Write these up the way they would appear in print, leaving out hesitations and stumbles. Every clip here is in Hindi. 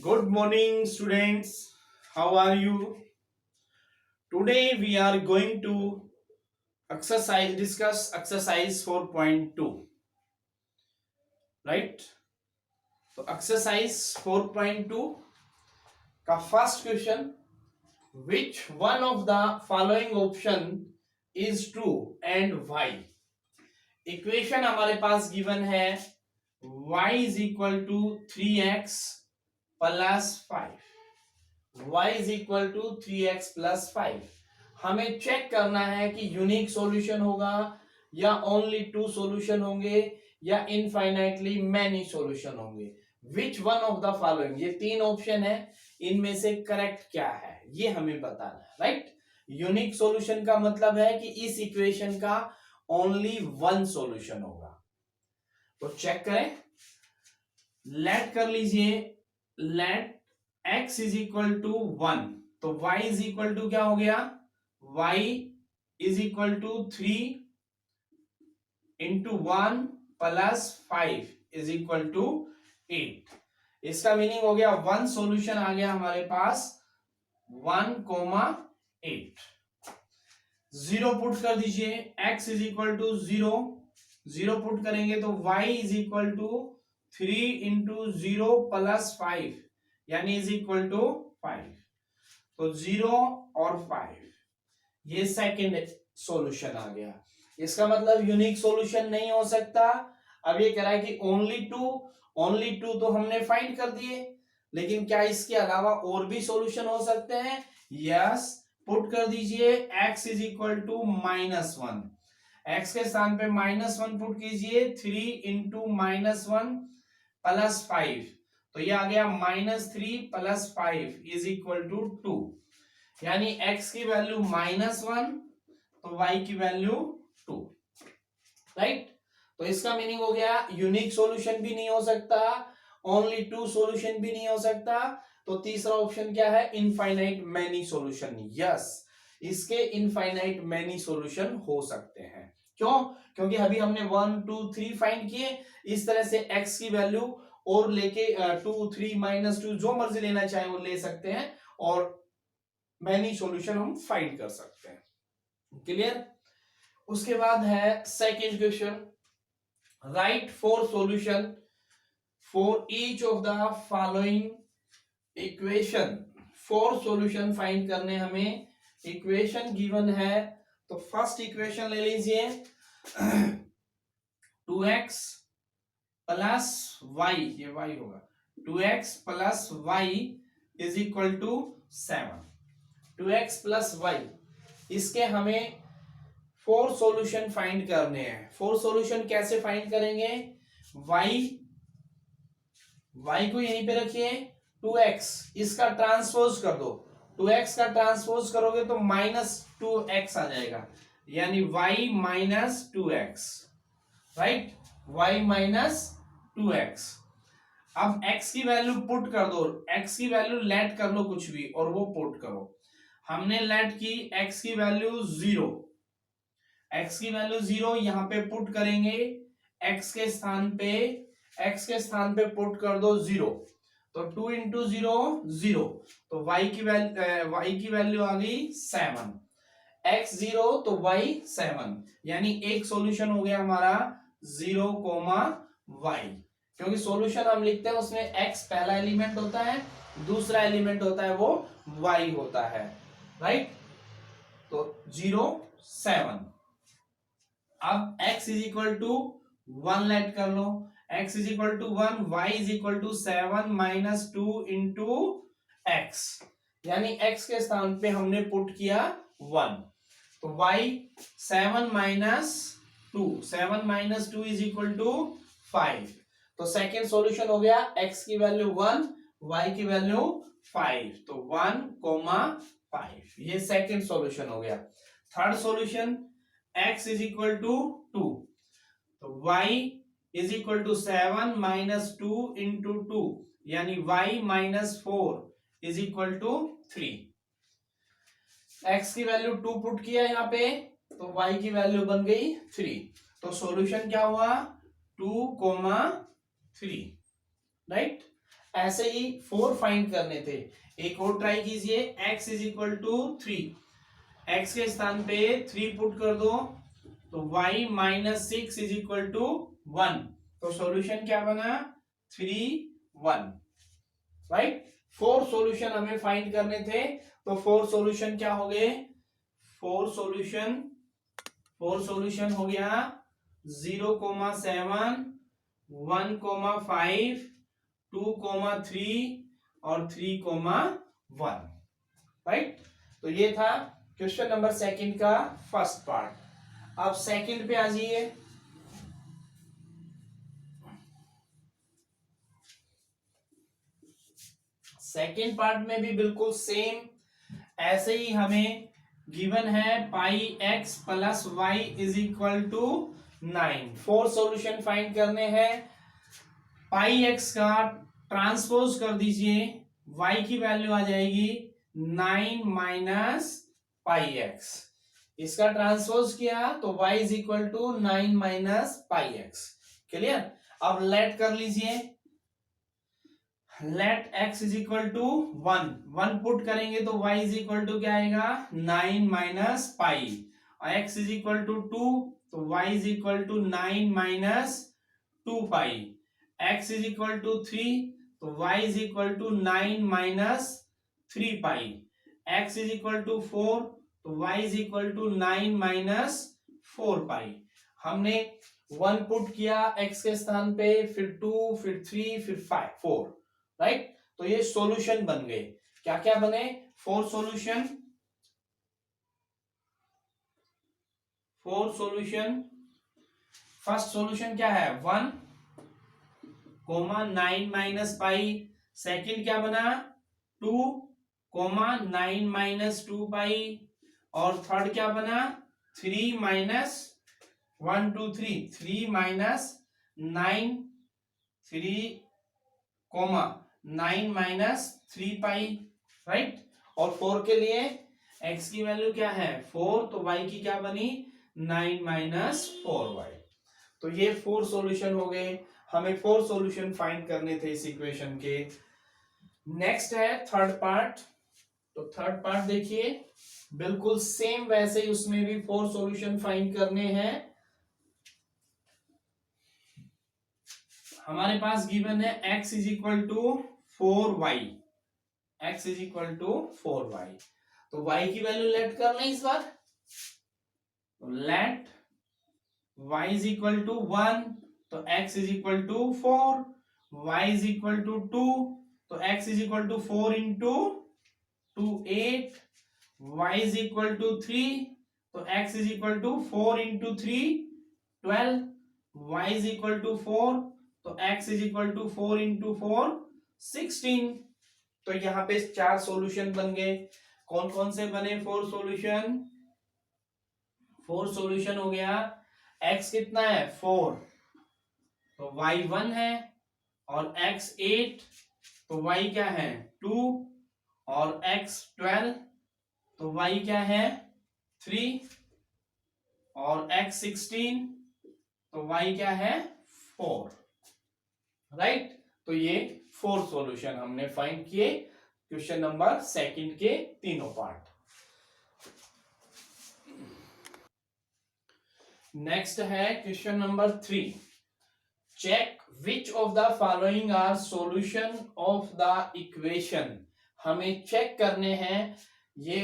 Good morning, students. How are you? Today we are going to discuss exercise 4.2, right? So exercise 4.2 का first question, which one of the following option is true and why? Equation हमारे पास given है y is equal to 3x plus 5. y is equal to 3x plus 5. हमें चेक करना है कि यूनिक सॉल्यूशन होगा या ओनली टू सॉल्यूशन होंगे या इनफाइनाइटली मैनी सॉल्यूशन होंगे. Which one of the following, ये तीन ऑप्शन है, इनमें से करेक्ट क्या है ये हमें बताना है, राइट. यूनिक सॉल्यूशन का मतलब है कि इस इक्वेशन का ओनली वन सॉल्यूशन होगा. तो चेक करें, लेट कर लीजिए, let x is equal to 1, तो y इज इक्वल टू क्या हो गया, y is equal to 3 into 1 plus 5 is equal to 8. इसका मीनिंग हो गया वन सॉल्यूशन आ गया हमारे पास 1,8. जीरो पुट कर दीजिए, x is equal to 0, zero put करेंगे तो y is equal to 3 into 0 plus 5 यानी इज इक्वल टू 5. तो 0 और 5, ये सेकंड सॉल्यूशन आ गया. इसका मतलब यूनिक सॉल्यूशन नहीं हो सकता. अब ये कह रहा है कि ओनली टू तो हमने फाइंड कर दिए, लेकिन क्या इसके अलावा और भी सॉल्यूशन हो सकते हैं? यस, पुट कर दीजिए, x is equal to -1. x के स्थान पे -1 पुट कीजिए, 3 इंटू -1 प्लस 5, तो ये आ गया -3 प्लस 5 इज इक्वल टू 2. यानी x की वैल्यू -1 तो y की वैल्यू 2, राइट. तो इसका मीनिंग हो गया यूनिक सॉल्यूशन भी नहीं हो सकता, ओनली टू सॉल्यूशन भी नहीं हो सकता. तो तीसरा ऑप्शन क्या है? Infinite many solution. यस, इसके इनफाइनाइट मैनी सॉल्यूशन हो सकते हैं. क्यों? क्योंकि अभी हमने 1 2 3 फाइंड किए. इस तरह से x की वैल्यू और लेके 2 3 -2 जो मर्जी लेना चाहे वो ले सकते हैं और मैनी सॉल्यूशन हम फाइंड कर सकते हैं. क्लियर? उसके बाद है second question, right 4 solution for each of the following equation. 4 solution find करने हमें. इक्वेशन गिवन है, तो फर्स्ट इक्वेशन ले लीजिए 2x प्लस y, ये y होगा, 2x plus y is equal to 7. 2x plus y, इसके हमें 4 सॉल्यूशन फाइंड करने हैं. 4 सॉल्यूशन कैसे फाइंड करेंगे? y को यहीं पे रखिए, 2x इसका ट्रांसपोज कर दो. 2x का ट्रांसपोज करोगे तो -2x आ जाएगा, यानी y minus 2x, right. y minus 2x. अब x की वैल्यू पुट कर दो, x की वैल्यू लेट कर लो कुछ भी और वो पुट करो. हमने लेट की x की वैल्यू 0, x की वैल्यू 0 यहां पे पुट करेंगे. x के स्थान पे पुट कर दो 0, तो 2 इंटू 0 0, तो y की वैल्यू आ गई 7. x 0 तो y 7, यानी एक सॉल्यूशन हो गया हमारा 0, y. क्योंकि सॉल्यूशन हम लिखते हैं उसमें x पहला एलिमेंट होता है, दूसरा एलिमेंट होता है वो y होता है, राइट. तो 0 7. अब x is equal to 1 let कर लो, x is equal to 1, y is equal to 7 minus 2 into x, यानी x के स्थान पे हमने पुट किया 1, तो y 7 minus 2 is equal to 5. तो सेकेंड सॉल्यूशन हो गया, x की वैल्यू 1, y की वैल्यू 5, तो 1, 5. ये सेकेंड सॉल्यूशन हो गया. Third solution, x is equal to 2, तो y is equal to 7 minus 2 into 2, यानी y minus 4 is equal to 3. x की वैल्यू 2 पुट किया यहां पे, तो y की वैल्यू बन गई 3. तो सॉल्यूशन क्या हुआ? 2, 3, राइट. ऐसे ही 4 फाइंड करने थे, एक और ट्राई कीजिए। x is equal to 3, x के स्थान पे 3 पुट कर दो तो y minus 6 is equal to 1। तो सॉल्यूशन क्या बना? 3 1, राइट। 4 सॉल्यूशन हमें फाइंड करने थे, तो 4 सॉल्यूशन क्या हो गए? 4 सॉल्यूशन हो गया 0,7 1,5 2,3 और 3,1, राइट। तो ये था क्वेश्चन नंबर सेकंड का फर्स्ट पार्ट। अब सेकंड पे आ जाइए। सेकंड पार्ट में भी बिल्कुल सेम ऐसे ही हमें गिवन है pi x plus y is equal to 9। 4 solution find करने हैं। पाई एक्स का ट्रांसपोज कर दीजिए, y की वैल्यू आ जाएगी 9 माइनस पाई एक्स। इसका ट्रांसपोज किया तो y is equal to 9 minus pi X. Clear? अब लेट कर लीजिए, let x is equal to 1 put करेंगे तो y इज इक्वल टू क्या आएगा? 9 माइनस पाई। और x इज इक्वल टू 2 तो y is equal to 9 minus 2 pi. x is equal to 3 तो y is equal to 9 minus 3 pi. x is equal to 4 तो y is equal to 9 minus 4 pi. हमने 1 पुट किया x के स्थान पे, फिर 2, फिर 3, फिर 4, राइट। तो ये सॉल्यूशन बन गए। क्या क्या बने? 4 सॉल्यूशन। फर्स्ट सॉल्यूशन क्या है? 1, 9 माइनस पाई। सेकेंड क्या बना? 2, 9 माइनस 2 पाई। और थर्ड क्या बना? 3 माइनस 1 2 3 3 माइनस 9 9 माइनस 3 पाई, राइट। और 4 के लिए x की वैल्यू क्या है? 4, तो y की क्या बनी? 9 माइनस 4y। तो ये 4 सॉल्यूशन हो गए। हमें 4 सॉल्यूशन फाइंड करने थे इस इक्वेशन के। नेक्स्ट है थर्ड पार्ट। तो थर्ड पार्ट देखिए, बिल्कुल सेम वैसे ही उसमें भी 4 सॉल्यूशन फाइंड करने हैं। हमारे पास गिवन है x is equal to 4y। x is equal to 4y। तो y की वैल्यू लेट कर लें इस बार। तो let y is equal to 1 तो x is equal to 4, y is equal to 2 तो x is equal to 4 into 2 8, y is equal to 3 तो x is equal to 4 into 3 12, y is equal to 4 तो x is equal to 4 into 4 16। तो यहाँ पे 4 सॉल्यूशन बन गए। कौन कौन से बने 4 सॉल्यूशन? 4 सॉल्यूशन हो गया। x कितना है? 4 तो y 1 है, और x 8 तो y क्या है? 2, और x 12 तो y क्या है? 3, और x 16 तो y क्या है? 4, राइट। तो ये 4 सॉल्यूशन हमने फाइंड किए क्वेश्चन नंबर सेकंड के तीनों पार्ट। नेक्स्ट है question number 3। Check which of the following are solution of the equation. हमें चेक करने हैं, ये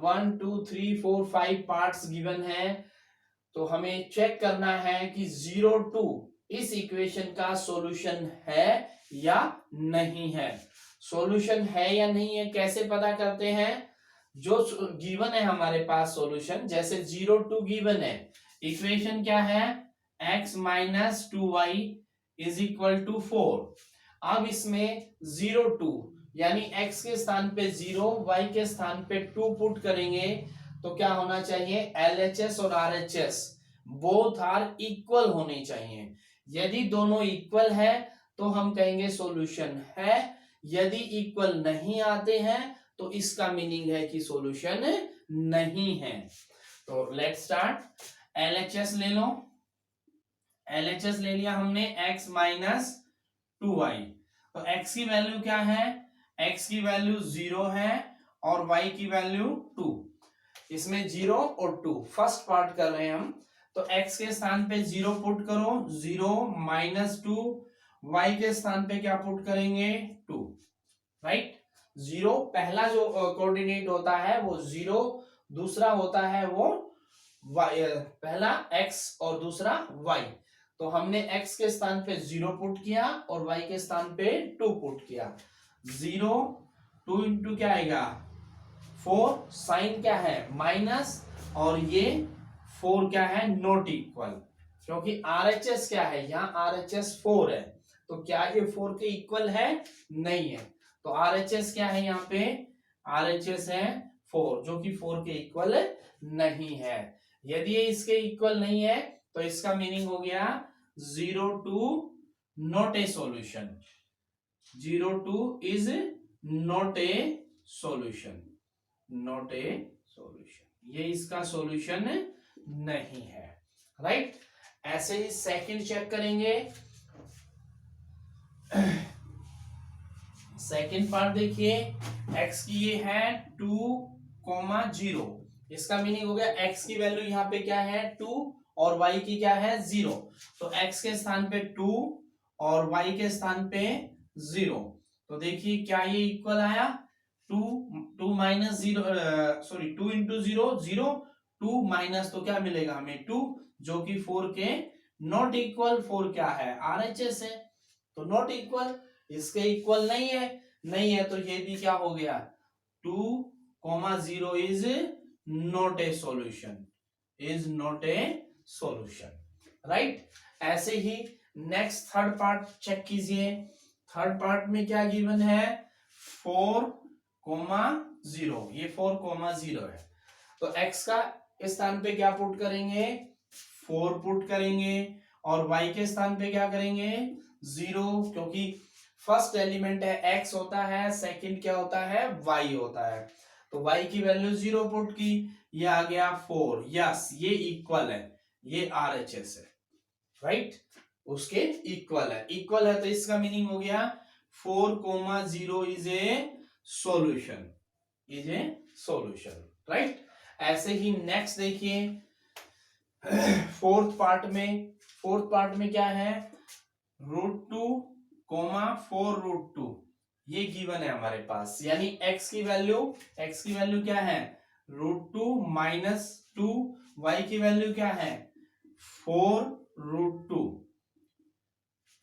1 2 3 4 5 पार्ट्स गिवन है, तो हमें चेक करना है कि 0 2 इस इक्वेशन का सॉल्यूशन है या नहीं है। सॉल्यूशन है या नहीं है कैसे पता करते हैं? जो गिवन है हमारे पास सॉल्यूशन, जैसे 0 2 गिवन है, इक्वेशन क्या है? x minus 2y is equal to 4। अब इसमें 0 2 यानी x के स्थान पे 0, y के स्थान पे 2 पुट करेंगे तो क्या होना चाहिए? LHS और RHS बोथ आर इक्वल होने चाहिए। यदि दोनों इक्वल है तो हम कहेंगे सॉल्यूशन है। यदि इक्वल नहीं आते हैं तो इसका मीनिंग है कि सॉल्यूशन नहीं है। तो लेट्स स्टार्ट। LHS ले लो। LHS ले लिया हमने x माइनस 2y। तो x की वैल्यू क्या है, x की वैल्यू 0 है और y की वैल्यू 2। इसमें 0 और 2 फर्स्ट पार्ट कर रहे हैं हम। तो x के स्थान पे 0 पुट करो, 0 माइनस 2, y के स्थान पे क्या पुट करेंगे 2, राइट। 0 पहला जो कोऑर्डिनेट होता है वो 0, दूसरा होता है वो y, पहला x और दूसरा y। तो हमने x के स्थान पे 0 पुट किया और y के स्थान पे 2 पुट किया। 0 2 इंटू क्या आएगा 4, साइन क्या है माइनस, और ये 4 क्या है नॉट इक्वल, क्योंकि RHS क्या है यहाँ RHS 4 है, तो क्या ये 4 के इक्वल है, नहीं है। तो RHS क्या है यहाँ पे, RHS है 4, जो कि 4 के इक्वल नहीं है। यदि ये इसके इक्वल नहीं है तो इसका मीनिंग हो गया 0 2 not a solution, 0 2 is not a solution, not a solution, ये इसका सॉल्यूशन नहीं है, राइट। ऐसे ही सेकंड चेक करेंगे। सेकंड पार्ट देखिए, x की ये है 2,0, इसका मीनिंग हो गया x की वैल्यू यहाँ पे क्या है 2 और y की क्या है 0। तो x के स्थान पे 2 और y के स्थान पे 0। तो देखिए क्या ये इक्वल आया, 2 माइनस 0, सॉरी 2 इंटू 0 0, 2 माइनस तो क्या मिलेगा हमें 2, जो कि 4 के नॉट इक्वल। 4 क्या है RHS है, तो नॉट इक्वल, इसके इक्वल नहीं है, नहीं है तो ये भी क्या हो गया 2,0 is not a solution, is not a solution, right. ऐसे ही नेक्स्ट थर्ड पार्ट चेक कीजिए। थर्ड पार्ट में क्या गिवन है 4,0, ये 4,0 है। तो x का स्थान पे क्या पुट करेंगे 4 पुट करेंगे और y के स्थान पे क्या करेंगे 0, क्योंकि फर्स्ट एलिमेंट है x होता है, सेकंड क्या होता है y होता है। तो y की वैल्यू 0 पुट की, ये आ गया 4, यस ये इक्वल है, ये RHS है, राइट, उसके इक्वल है। इक्वल है तो इसका मीनिंग हो गया 4,0 is a solution, is a solution, right. ऐसे ही नेक्स्ट देखिए फोर्थ पार्ट में क्या है √2, 4√2, ये गिवन है हमारे पास, यानी x की वैल्यू क्या है √2 माइनस 2, y की वैल्यू क्या है 4√2।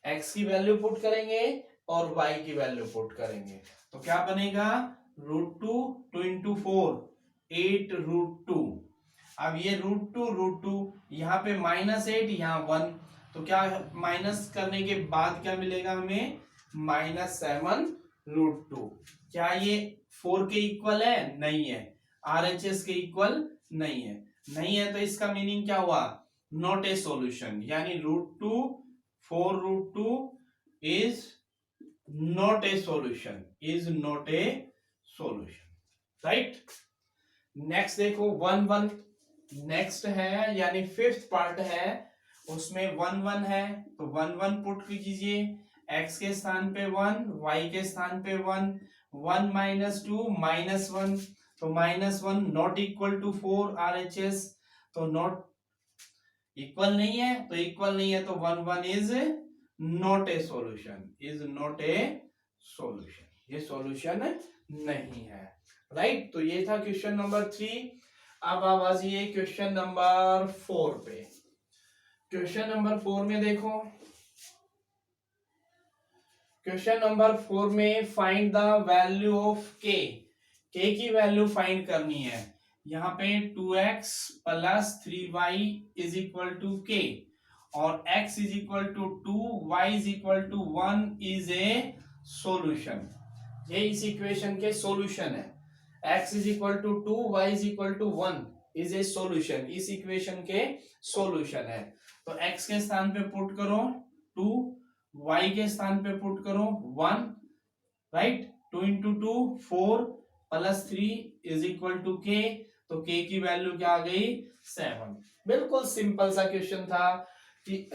x की वैल्यू पुट करेंगे और y की वैल्यू पुट करेंगे तो क्या बनेगा √2, 2 इंटू 4 8√2। अब ये √2 यहाँ पे -8, यहाँ 1, तो क्या माइनस करने के बाद क्या मिलेगा हमें -7√2। क्या ये 4 के इक्वल है, नहीं है, RHS के इक्वल नहीं है, नहीं है तो इसका मीनिंग क्या हुआ नॉट ए सॉल्यूशन, यानी √2 4√2 is not a solution, is not a solution, right. Next देखो 1 1 नेक्स्ट है, यानी फिफ्थ पार्ट है, उसमें 1 1 है, तो 1 1 पुट कीजिए, x के स्थान पे 1, y के स्थान पे 1, 1 माइनस 2 -1, तो -1 नॉट इक्वल टू 4 RHS, तो नॉट इक्वल नहीं है, तो इक्वल नहीं है तो 1 1 is not a solution, is not a solution, ये सॉल्यूशन नहीं है, राइट। तो ये था क्वेश्चन नंबर 3। अब आप आ जाइए क्वेश्चन नंबर 4 पे। क्वेश्चन नंबर 4 में देखो, क्वेश्चन नंबर 4 में find the value of k की वैल्यू फाइंड करनी है। यहाँ पे 2x प्लस 3y is equal to k और x is equal to 2, y is equal to 1 is a solution, ये इस इक्वेशन के सॉल्यूशन है। x is equal to 2, y is equal to 1 is a solution, इस इक्वेशन के सॉल्यूशन है। तो x के स्थान पे पुट करो 2, y के स्थान पे पुट करो 1, right. 2 into 2 4 plus 3 is equal to k, तो k की वैल्यू क्या आ गई 7। बिल्कुल सिंपल सा क्वेश्चन था, कि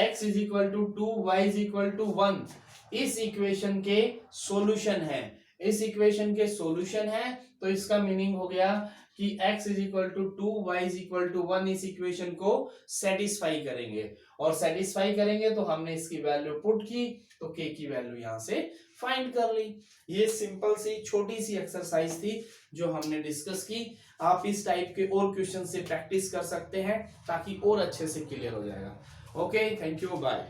x is equal to 2 y is equal to 1 इस इक्वेशन के सॉल्यूशन है, इस इक्वेशन के सॉल्यूशन है, तो इसका मीनिंग हो गया कि x is equal to 2 y is equal to 1 इस इक्वेशन को सेटिस्फाई करेंगे, और सेटिस्फाई करेंगे तो हमने इसकी वैल्यू पुट की तो k की वैल्यू यहां से फाइंड कर ली। ये सिंपल सी छोटी सी एक्सरसाइज थी जो हमने डिस्कस की। आप इस टाइप के और क्वेश्चन से प्रैक्टिस कर सकते हैं ताकि और अच्छे से क्लियर हो जाएगा। Okay, thank you, bye.